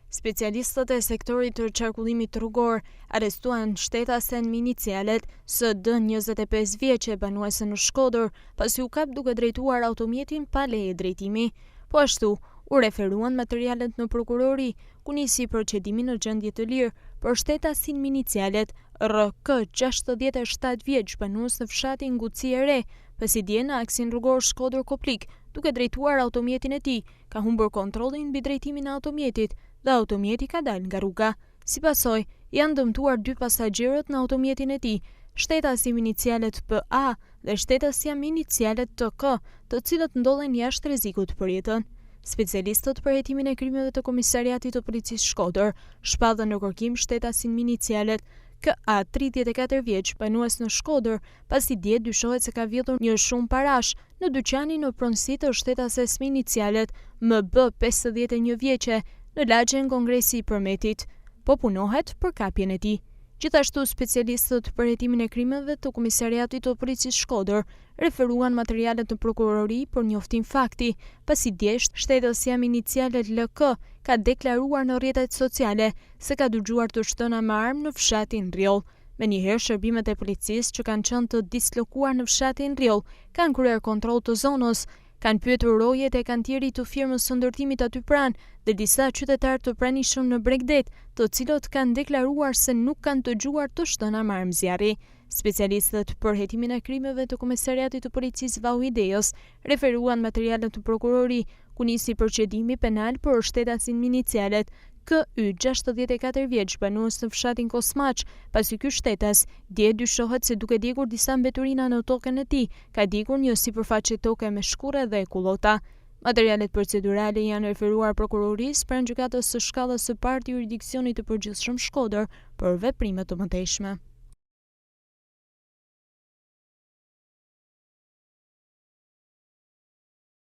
Specialistët e sektorit të qarkullimit rrugor arrestuan shtetasen Minicialet SD 25 vjeçe banuese në Shkodër pasi u kap duke drejtuar automjetin pa leje drejtimi. Po ashtu, u referuan materialet në prokurori, ku nisi procedimi në gjendje të lirë për shtetasin Minicialet RK 67 vjeç banues në fshatin Nguci e Re, pasi dje në aksin rrugor Shkodër Koplik, duke drejtuar automjetin e tij, ka humbur kontrollin mbi drejtimin e automjetit dhe automjeti ka dalë nga rruga. Si pasojë, janë dëmtuar 2 pasagjerët në automjetin e tij, shtetasi Minicialet PA dhe shtetësia Minicialet TK, të cilët ndodhen jashtë rrezikut për jetën. Specialistët për hetimin e krimeve të Komisariatit të Policisë Shkodër shpallën në kërkim shtetasin Minicialet KA 34 vjeç banues në Shkodër, pasi dje dyshohet se ka vjedhur një shumë parash në dyqanin në pronësi të shtetases Minicialet MB 51 vjeçe në lagjen Kongresi i Përmetit, po punohet për kapjen e tij. Gjithashtu, specialistët për hetimin e krimeve të Komisariatit të Policisë Shkodër referuan materialet në prokurori për njoftim fakti, pasi dje shtetësia Minicialet LK ka deklaruar në rrjetet sociale se ka dëgjuar të shtëna me armë në fshatin Rjoll. Menjëherë, shërbimet e policisë që kanë qenë të dislokuar në fshatin Rjoll kanë kryer kontroll të zonës, kanë pyetur rojet e kantierit të firmës së ndërtimit aty pranë dhe disa qytetarë të pranishëm në Bregdet, të cilët kanë deklaruar se nuk kanë dëgjuar të shtëna me armë zjarri. Specialistët për hetimin e krimeve të Komisariatit të Policisë Vau Ideos referuan materialet të prokurori, ku nisi procedimi penal për shtetasin Minicialet KY 64 vjeç banues në fshatin Kosmaç, pasi ky shtetas dje dyshohet se duke djegur disa mbeturina në tokën e tij, ka djegur një sipërfaqe toke me shkure dhe kullota. Materialet procedurale janë referuar prokurorisë pranë gjykatës së shkallës së parë të jurisdiksionit të përgjithshëm Shkodër për veprime të mëtejshme.